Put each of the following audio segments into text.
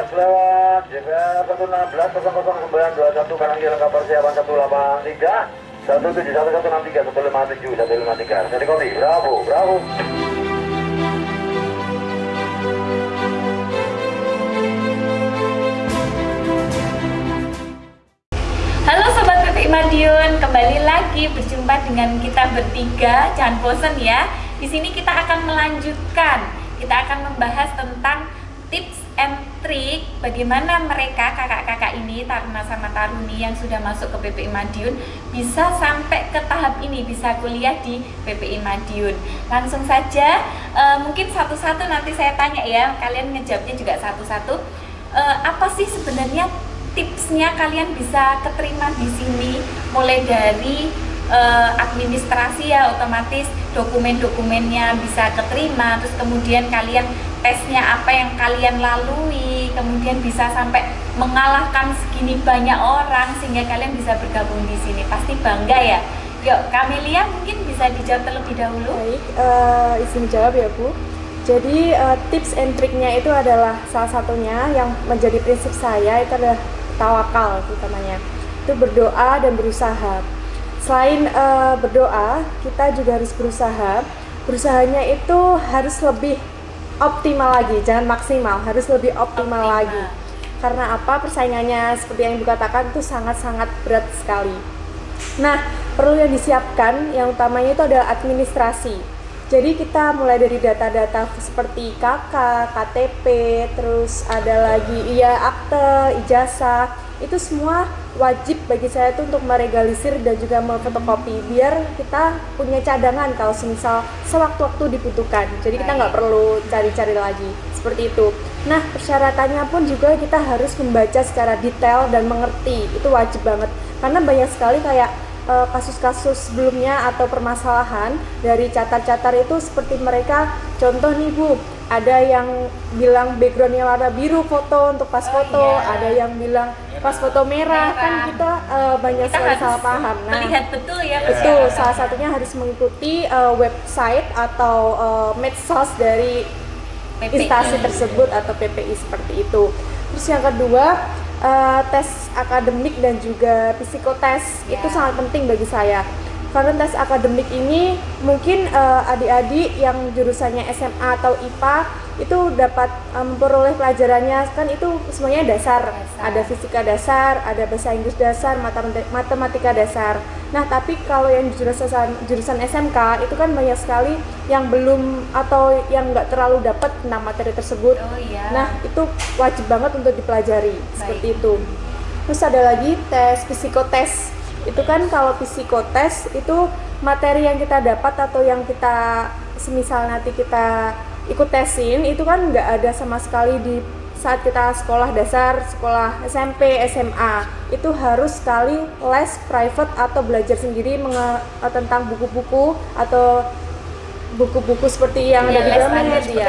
Pas lewat JPR 116 000921 kanan kiri lengkap persiapan 183 171 163 157 153. Jadi kopi, bravo, bravo. Halo Sobat PPI Madiun, kembali lagi berjumpa dengan kita bertiga. Jangan bosan ya. Di sini kita akan melanjutkan. Kita akan membahas tentang tips and trik bagaimana mereka kakak-kakak ini, Taruna sama Taruni yang sudah masuk ke PPI Madiun bisa sampai ke tahap ini, bisa kuliah di PPI Madiun. Langsung saja, mungkin satu-satu nanti saya tanya ya, kalian ngejawabnya juga satu-satu. Apa sih sebenarnya tipsnya kalian bisa keterima di sini? Mulai dari administrasi ya, otomatis dokumen-dokumennya bisa keterima, terus kemudian kalian tesnya apa yang kalian lalui, kemudian bisa sampai mengalahkan segini banyak orang sehingga kalian bisa bergabung di sini. Pasti bangga ya. Yuk, Kamelia mungkin bisa dijawab terlebih dahulu. Baik, izin jawab ya Bu. Jadi tips and triknya itu adalah salah satunya yang menjadi prinsip saya itu adalah tawakal utamanya. Itu berdoa dan berusaha. Selain berdoa, kita juga harus berusaha. Berusahanya itu harus lebih optimal lagi, jangan maksimal, harus lebih optimal lagi. Karena apa? Persaingannya seperti yang Ibu katakan itu sangat-sangat berat sekali. Nah, perlu yang disiapkan, yang utamanya itu adalah administrasi. Jadi kita mulai dari data-data seperti KK, KTP, terus ada lagi akte, ijazah, itu semua wajib bagi saya itu untuk meregalisir dan juga memfotokopi biar kita punya cadangan kalau semisal sewaktu-waktu dibutuhkan. Jadi kita nggak perlu cari-cari lagi seperti itu. Nah, persyaratannya pun juga kita harus membaca secara detail dan mengerti, itu wajib banget karena banyak sekali kayak kasus-kasus sebelumnya atau permasalahan dari catar-catar itu seperti mereka, contoh nih Bu, ada yang bilang backgroundnya warna biru foto untuk pas foto, ada yang bilang pas foto merah. Kan kita banyak sekali salah paham. Nah, melihat betul ya. Betul, salah satunya harus mengikuti website atau medsos dari PPI. instansi tersebut atau PPI seperti itu. Terus yang kedua, tes akademik dan juga psikotes itu sangat penting bagi saya. Karena tes akademik ini mungkin adik-adik yang jurusannya SMA atau IPA itu dapat memperoleh pelajarannya, kan itu semuanya dasar. Ada fisika dasar, ada bahasa Inggris dasar, matematika dasar. Nah, tapi kalau yang jurusan SMK itu kan banyak sekali yang belum atau yang nggak terlalu dapat tentang materi tersebut. Nah, itu wajib banget untuk dipelajari. Seperti itu. Terus ada lagi tes psikotes. Itu kan kalau psikotes itu materi yang kita dapat atau yang kita semisal nanti kita ikut tesin itu kan nggak ada sama sekali di saat kita sekolah dasar, sekolah SMP, SMA. Itu harus sekali les private atau belajar sendiri tentang buku-buku atau buku-buku seperti yang ada di Gramedia.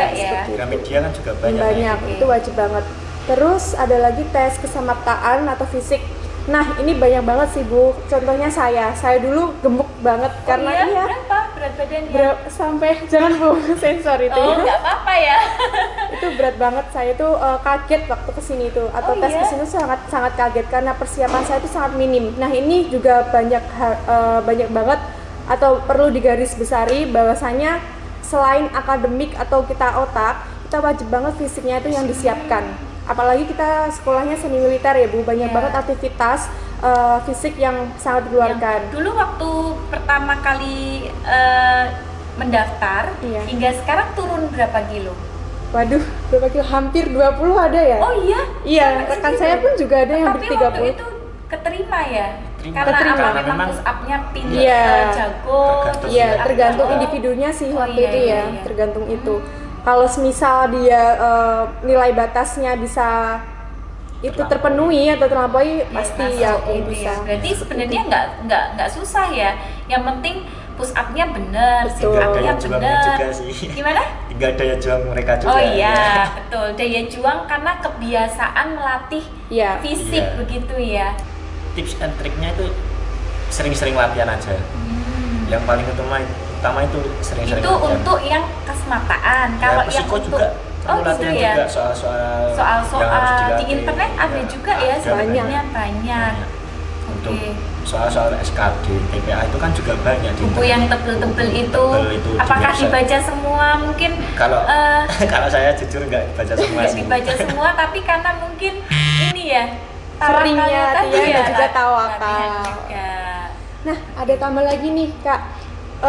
Gramedia kan juga banyak. Itu wajib banget. Terus ada lagi tes kesamaptaan atau fisik. Nah, ini banyak banget sih Bu. Contohnya saya dulu gemuk banget karena berapa berat badannya? Sampai jangan Bu sensor itu. Nggak apa-apa ya. Itu berat banget, saya tuh kaget waktu kesini tuh atau tes kesini sangat kaget karena persiapan saya itu sangat minim. Nah, ini juga banyak banget atau perlu digarisbesari bahwasanya selain akademik atau kita otak, kita wajib banget fisiknya itu yang disiapkan. Apalagi kita sekolahnya seni militer ya Bu, banyak banget aktivitas fisik yang sangat dikeluarkan. Dulu waktu pertama kali mendaftar hingga sekarang turun berapa kilo? Waduh, berapa kilo? Hampir 20 ada ya? Oh iya? Iya, rekan saya pun juga ada yang tapi 30. waktu itu keterima ya? Karena memang push up-nya jago. Iya, tergantung individunya sih waktu itu ya, tergantung itu. Kalau semisal dia nilai batasnya bisa itu terpenuhi atau terlampaui, pasti bisa. Berarti sebenarnya nggak susah ya. Yang penting push up-nya benar, sit up-nya benar. Gimana? Tinggal daya juang mereka juga. Oh iya, betul. Daya juang karena kebiasaan melatih fisik begitu ya. Tips and triknya itu sering-sering latihan aja. Yang paling utama itu sering-sering itu latihan. Untuk yang kesemataan. Kalau yang psiko untuk juga Oh, gitu latihan ya? juga soal-soal yang harus Soal-soal di dilatih. internet ada Ya, juga ya, ada sebenarnya banyak. Untuk Oke. soal-soal SKD, TPA itu kan juga banyak di Buku internet. yang tebel-tebel Buku itu, tebel itu di apakah website. dibaca semua? Mungkin Kalau eh, kalau saya jujur nggak baca semua nggak sih. dibaca semua, tapi karena mungkin ini ya Seringnya tawakalnya tadi latihan dan juga latihan tawakal. juga. Nah, ada tambah lagi nih Kak,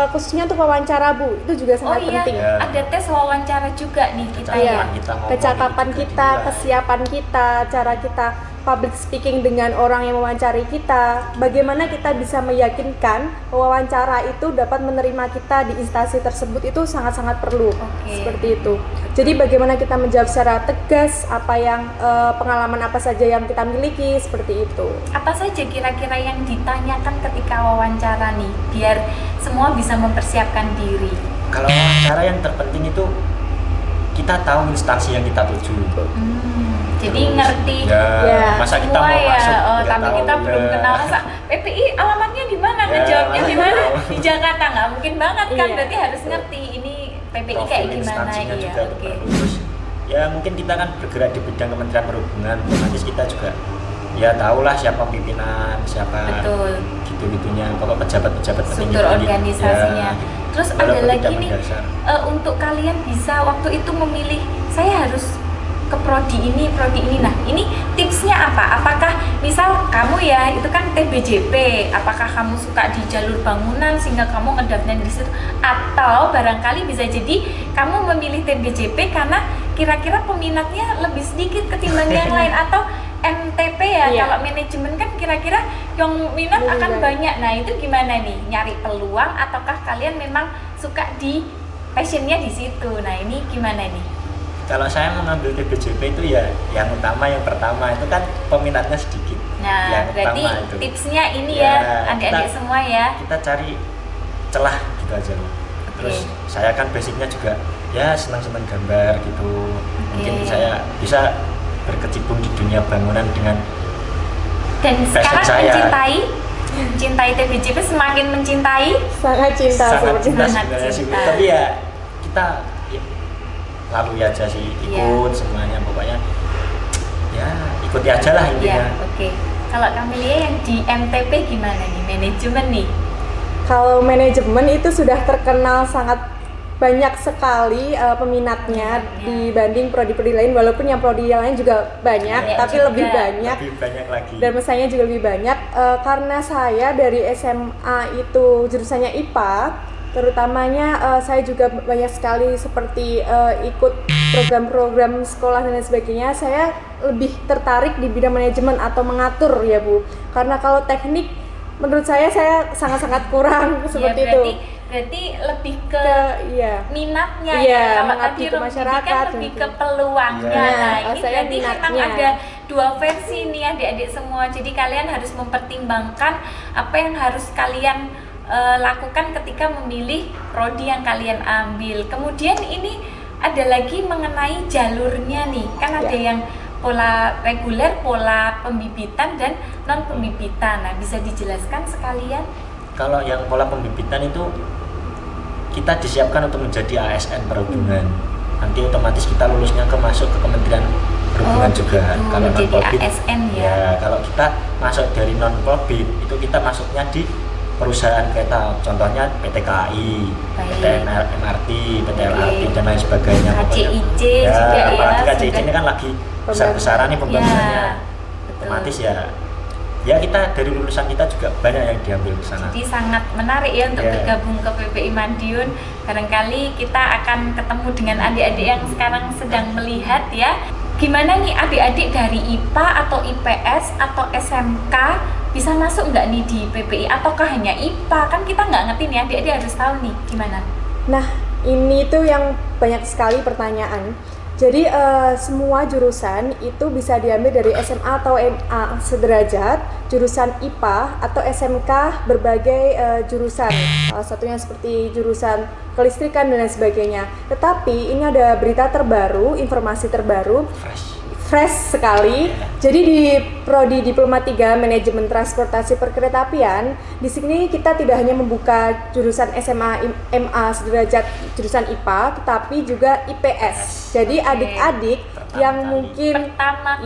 khususnya untuk wawancara Bu, itu juga Oh sangat iya, penting. Ya. ada tes wawancara juga nih kita Kecakapan ya. kita ngomong Kecakapan itu juga kita, dinilai. kesiapan kita, cara kita public speaking dengan orang yang mewawancari kita, bagaimana kita bisa meyakinkan wawancara itu dapat menerima kita di instansi tersebut, itu sangat-sangat perlu. Oke. Seperti itu. Jadi bagaimana kita menjawab secara tegas apa yang pengalaman apa saja yang kita miliki, seperti itu. Apa saja kira-kira yang ditanyakan ketika wawancara nih, biar semua bisa mempersiapkan diri. Kalau wawancara yang terpenting itu kita tahu instansi yang kita tuju. Jadi Terus, ngerti Ya, masa kita semua mau ya. masuk Oh, nggak tapi tahu, kita belum ya. kenal masa PPI alamatnya di mana, Ya, ngejawabnya di masa mana? tahu. Di Jakarta nggak mungkin banget kan, Iya. berarti harus ngerti ini PPI kayak Profil gimana instansinya ya. juga itu Oke. perlu. Terus ya mungkin kita kan bergerak di bidang Kementerian Perhubungan, otomatis kita juga ya tahulah siapa pimpinan, siapa Betul. gitu-gitunya, pokok pejabat-pejabat penting Struktur itu. organisasinya. Ya, Terus ada walaupun lagi tidak nih, mendasar. untuk kalian bisa waktu itu memilih saya harus ke prodi ini. Nah, ini tipsnya apa? Apakah misal kamu ya itu kan TBJP, apakah kamu suka di jalur bangunan sehingga kamu ngedaftar di situ, atau barangkali bisa jadi kamu memilih TBJP karena kira-kira peminatnya lebih sedikit ketimbang yang lain, atau MTP ya, Iya. kalau manajemen kan kira-kira yang minat Lebih akan banyak. banyak. Nah, itu gimana nih? Nyari peluang ataukah kalian memang suka di passionnya di situ? Nah, ini gimana nih? Kalau saya mengambil TBJP itu ya yang utama, yang pertama itu kan peminatnya sedikit. Nah, yang berarti utama itu. tipsnya ini Ya, ya, adik-adik kita- semua ya. Kita cari celah gitu aja loh. Terus saya kan basicnya juga ya senang-senang gambar gitu. Mungkin Oke. saya bisa berkecimpung di dunia bangunan dengan Dan passion sekarang saya. mencintai TBJP, semakin mencintai. Sangat cinta sangat seperti cinta itu. Sangat sebenarnya sih. cinta. Tapi ya kita ya, lalui aja sih, Iya. ikut semuanya pokoknya. Ya ikuti aja lah Ya, intinya. oke. Kalau Camelia yang di MTP gimana nih? Manajemen nih. Kalau manajemen itu sudah terkenal sangat banyak sekali peminatnya dibanding prodi-prodi lain, walaupun yang prodi yang lain juga banyak, Banyak tapi juga. lebih banyak Lebih banyak lagi. dan pesaingnya juga lebih banyak. Karena saya dari SMA itu jurusannya IPA, terutamanya saya juga banyak sekali seperti ikut program-program sekolah dan lain sebagainya. Saya lebih tertarik di bidang manajemen atau mengatur ya Bu, karena kalau teknik menurut saya sangat-sangat kurang seperti Ya, itu. berarti lebih ke Iya. minatnya Iya, ya. Kalau mengabdi tadi ke Romi masyarakat, kan lebih gitu. ke peluangnya. Iya. Nah, Nah, ini saya berarti memang minatnya. ada dua versi nih adik-adik semua. Jadi kalian harus mempertimbangkan apa yang harus kalian lakukan ketika memilih prodi yang kalian ambil. Kemudian ini ada lagi mengenai jalurnya nih. Kan ada Iya. yang pola reguler, pola pembibitan dan non pembibitan. Nah, bisa dijelaskan sekalian? Kalau yang pola pembibitan itu kita disiapkan untuk menjadi ASN perhubungan. Nanti otomatis kita lulusnya masuk ke Kementerian Perhubungan Oh, juga. begitu. Kalau Menjadi non-profit, ASN ya. kalau kita masuk dari non-profit itu kita masuknya di perusahaan kereta, contohnya PT KAI, Baik. PT MRT, PT Oke. LRT dan lain sebagainya. pokoknya. KCIC juga ya, apalagi KCIC sudah. ini kan lagi besar-besaran nih pembangunannya. Ya, betul. Otomatis ya kita dari lulusan kita juga banyak yang diambil ke sana. Jadi sangat menarik ya untuk Ya. bergabung ke PPI Madiun. Barangkali kita akan ketemu dengan adik-adik yang sekarang sedang melihat ya. Gimana nih adik-adik dari IPA atau IPS atau SMK bisa masuk nggak nih di PPI, ataukah hanya IPA? Kan kita nggak ngerti nih, adik-adik harus tahu nih gimana. Nah, ini tuh yang banyak sekali pertanyaan. Jadi semua jurusan itu bisa diambil dari SMA atau MA sederajat, jurusan IPA atau SMK berbagai jurusan. Salah satunya seperti jurusan kelistrikan dan lain sebagainya. Tetapi ini ada berita terbaru, informasi terbaru, fresh sekali. Jadi di Prodi Diploma 3 Manajemen Transportasi Perkeretaapian, di sini kita tidak hanya membuka jurusan SMA MA sederajat jurusan IPA, tetapi juga IPS. Jadi adik-adik yang mungkin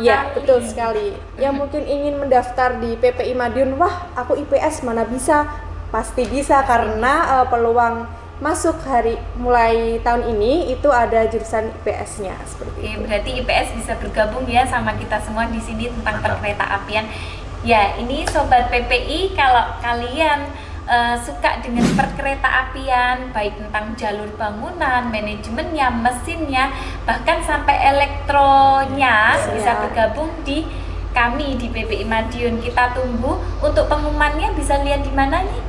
ya betul sekali, yang mungkin ingin mendaftar di PPI Madiun, wah aku IPS mana bisa? Pasti bisa karena peluang masuk mulai tahun ini itu ada jurusan IPS-nya seperti itu. Berarti IPS bisa bergabung ya sama kita semua di sini tentang perkeretaapian. Ya, ini sobat PPI, kalau kalian suka dengan perkeretaapian, baik tentang jalur bangunan, manajemennya, mesinnya, bahkan sampai elektronya, bisa bergabung di kami di PPI Madiun. Kita tunggu. Untuk pengumumannya bisa lihat di mana nih?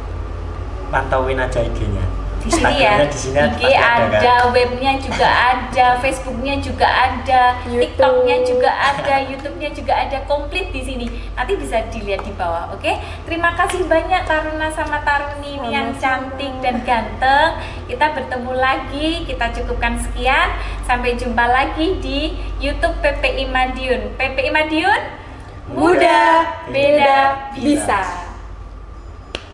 Pantauin aja IG-nya. Di sini ya, IG ada, webnya juga ada, Facebooknya juga ada, TikToknya juga ada, YouTube-nya juga ada, komplit di sini. Nanti bisa dilihat di bawah, oke? Terima kasih banyak Taruna sama Taruni ini yang cantik dan ganteng. Kita bertemu lagi, kita cukupkan sekian. Sampai jumpa lagi di YouTube PPI Madiun. PPI Madiun, mudah, beda, bisa.